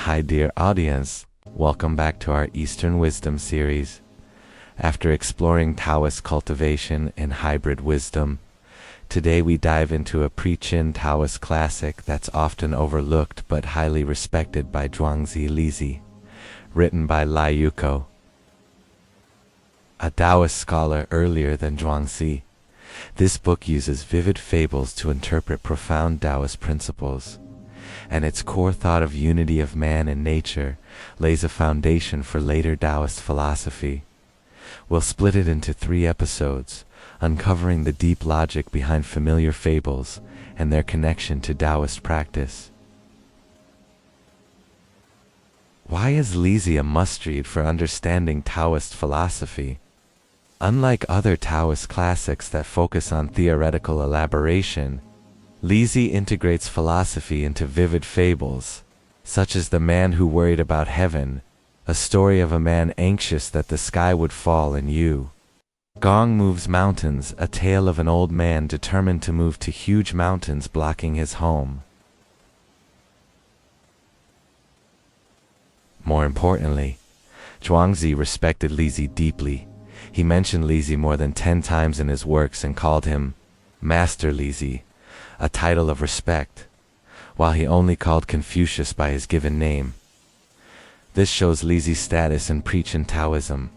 Hi dear audience, welcome back to our Eastern Wisdom series. After exploring Taoist cultivation and hybrid wisdom, today we dive into a pre-Qin Taoist classic that's often overlooked but highly respected by Zhuangzi Liezi, written by Liezi, a Taoist scholar earlier than Zhuangzi. This book uses vivid fables to interpret profound Taoist principles, and its core thought of unity of man and nature lays a foundation for later Taoist philosophy. We'll split it into 3 episodes, uncovering the deep logic behind familiar fables and their connection to Taoist practice. Why is Liezi a must-read for understanding Taoist philosophy? Unlike other Taoist classics that focus on theoretical elaboration, Liezi integrates philosophy into vivid fables, such as The Man Who Worried About Heaven, a story of a man anxious that the sky would fall and you. Gong Moves Mountains, a tale of an old man determined to move to huge mountains blocking his home. More importantly, Zhuangzi respected Liezi deeply. He mentioned Liezi more than 10 times in his works and called him Master Liezi, a title of respect, while he only called Confucius by his given name. This shows Liezi's status in pre-Qin Taoism.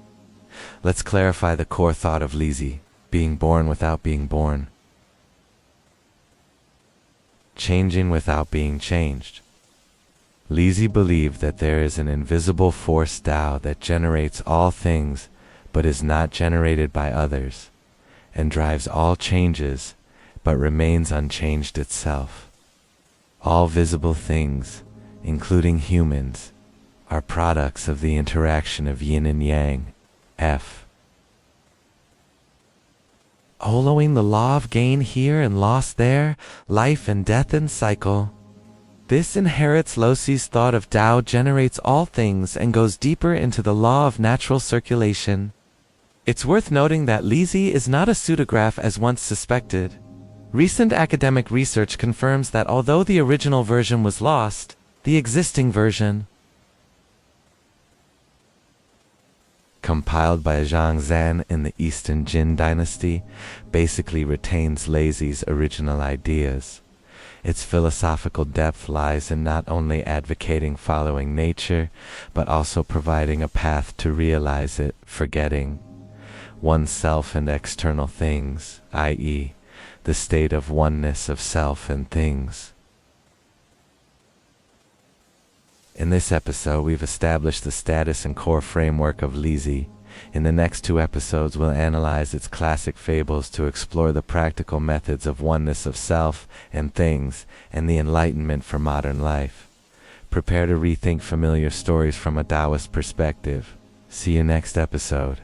Let's clarify the core thought of Liezi, being born without being born, changing without being changed. Liezi believed that there is an invisible force Tao that generates all things but is not generated by others, and drives all changes but remains unchanged itself. All visible things, including humans, are products of the interaction of yin and yang, F. Following the law of gain here and loss there, life and death and cycle. This inherits Liezhi's thought of Tao generates all things and goes deeper into the law of natural circulation. It's worth noting that Liezi is not a pseudograph as once suspected. Recent academic research confirms that although the original version was lost, the existing version, compiled by Zhuangzi in the Eastern Jin dynasty, basically retains Liezhi's original ideas. Its philosophical depth lies in not only advocating following nature, but also providing a path to realize it, forgetting oneself and external things, i.e., the state of oneness of self and things. In this episode, we've established the status and core framework of Liezi. In the next 2 episodes, we'll analyze its classic fables to explore the practical methods of oneness of self and things and the enlightenment for modern life. Prepare to rethink familiar stories from a Taoist perspective. See you next episode.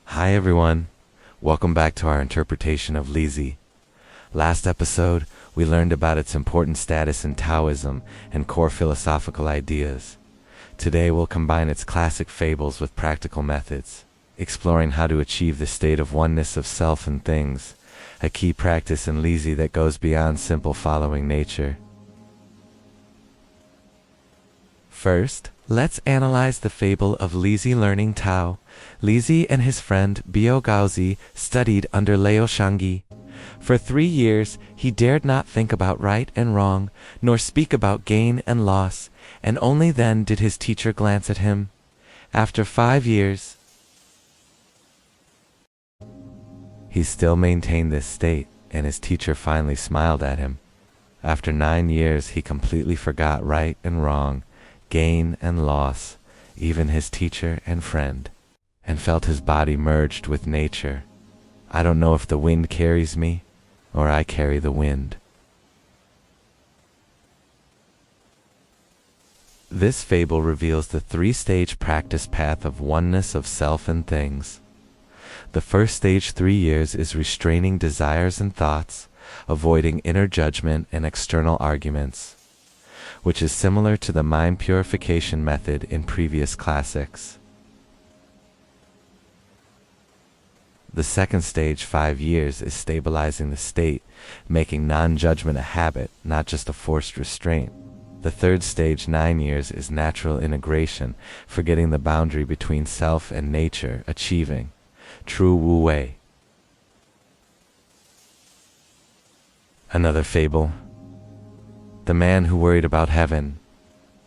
Hi everyone, welcome back to our interpretation of Liezi. Last episode, we learned about its important status in Taoism and core philosophical ideas. Today we'll combine its classic fables with practical methods, exploring how to achieve the state of oneness of self and things, a key practice in Liezi that goes beyond simple following nature. First, let's analyze the fable of Liezi learning Tao. Liezi and his friend Biao studied under Liu Shangyi. For 3 years, he dared not think about right and wrong, nor speak about gain and loss, and only then did his teacher glance at him. After 5 years, he still maintained this state, and his teacher finally smiled at him. After 9 years, he completely forgot right and wrong, gain and loss, even his teacher and friend. and felt his body merged with nature. I don't know if the wind carries me, or I carry the wind. This fable reveals the three-stage practice path of oneness of self and things. The first stage, 3 years, is restraining desires and thoughts, avoiding inner judgment and external arguments, which is similar to the mind purification method in previous classics. The second stage, 5 years, is stabilizing the state, making non-judgment a habit, not just a forced restraint. The third stage, 9 years, is natural integration, forgetting the boundary between self and nature, achieving true Wu Wei. Another fable, The Man Who Worried About Heaven,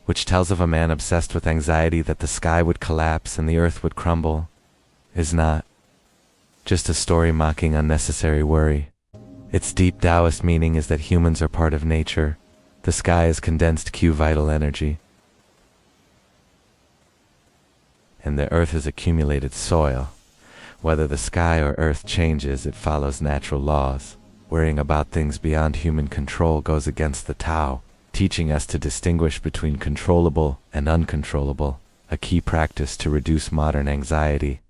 which tells of a man obsessed with anxiety that the sky would collapse and the earth would crumble, is not just a story mocking unnecessary worry. Its deep Taoist meaning is that humans are part of nature. The sky is condensed Q vital energy, and the earth is accumulated soil. Whether the sky or earth changes, it follows natural laws. Worrying about things beyond human control goes against the Tao, teaching us to distinguish between controllable and uncontrollable, a key practice to reduce modern anxiety.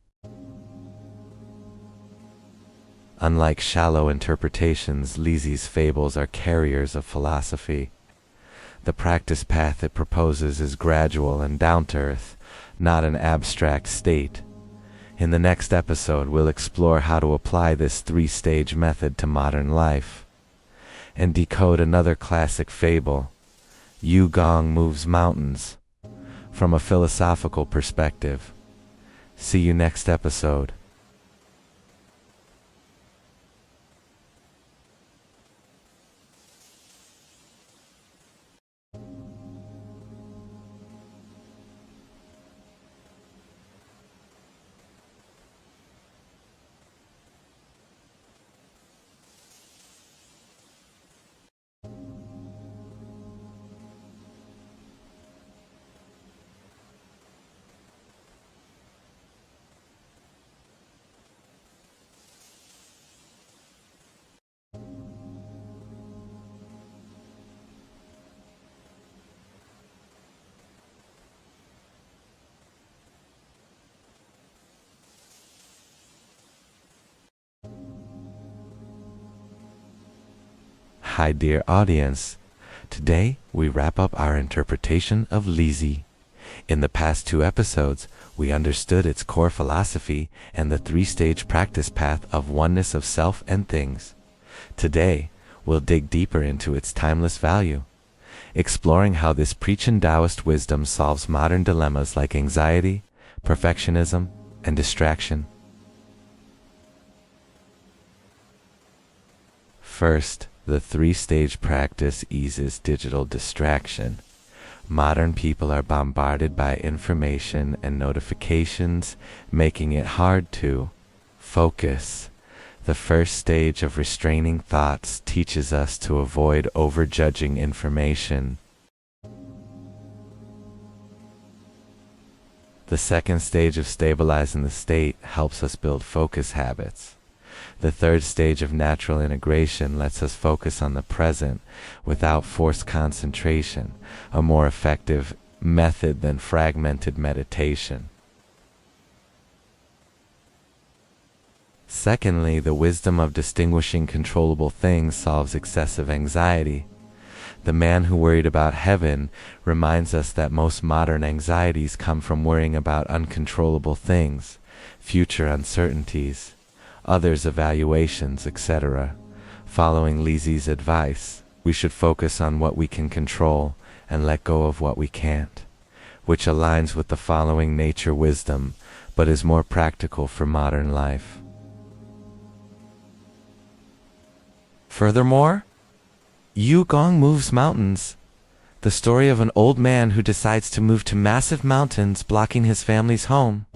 Unlike shallow interpretations, Liezi's fables are carriers of philosophy. The practice path it proposes is gradual and down-to-earth, not an abstract state. In the next episode, we'll explore how to apply this three-stage method to modern life, and decode another classic fable, Yu Gong Moves Mountains, from a philosophical perspective. See you next episode. Hi dear audience, today we wrap up our interpretation of Liezi. In the past 2 episodes, we understood its core philosophy and the three-stage practice path of oneness of self and things. Today, we'll dig deeper into its timeless value, exploring how this pre-Qin Taoist wisdom solves modern dilemmas like anxiety, perfectionism, and distraction. First, the three-stage practice eases digital distraction. Modern people are bombarded by information and notifications, making it hard to focus. The first stage of restraining thoughts teaches us to avoid overjudging information. The second stage of stabilizing the state helps us build focus habits. The third stage of natural integration lets us focus on the present without forced concentration, a more effective method than fragmented meditation. Secondly, the wisdom of distinguishing controllable things solves excessive anxiety. The Man Who Worried About Heaven reminds us that most modern anxieties come from worrying about uncontrollable things, future uncertainties, others' evaluations, etc. Following Liezi's advice, we should focus on what we can control and let go of what we can't, which aligns with the following nature wisdom, but is more practical for modern life. Furthermore, Yu Gong Moves Mountains, the story of an old man who decides to move to massive mountains blocking his family's home,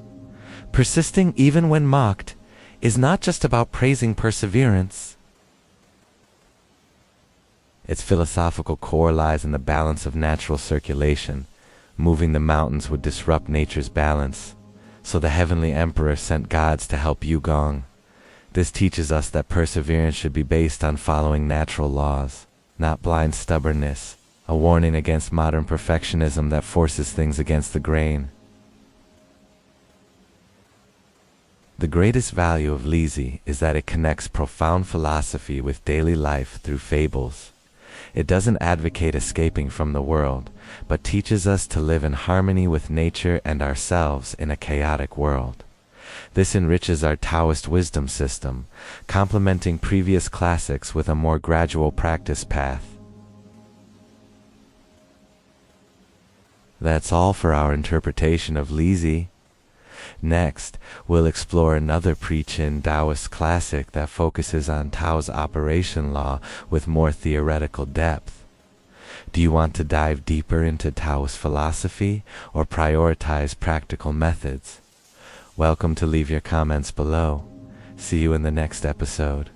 persisting even when mocked, is not just about praising perseverance. Its philosophical core lies in the balance of natural circulation. Moving the mountains would disrupt nature's balance, So the heavenly emperor sent gods to help Yugong. This teaches us that perseverance should be based on following natural laws, not blind stubbornness, a warning against modern perfectionism that forces things against the grain. The greatest value of Liezi is that it connects profound philosophy with daily life through fables. It doesn't advocate escaping from the world, but teaches us to live in harmony with nature and ourselves in a chaotic world. This enriches our Taoist wisdom system, complementing previous classics with a more gradual practice path. That's all for our interpretation of Liezi. Next, we'll explore another pre-Qin Taoist classic that focuses on Tao's operation law with more theoretical depth. Do you want to dive deeper into Taoist philosophy or prioritize practical methods? Welcome to leave your comments below. See you in the next episode.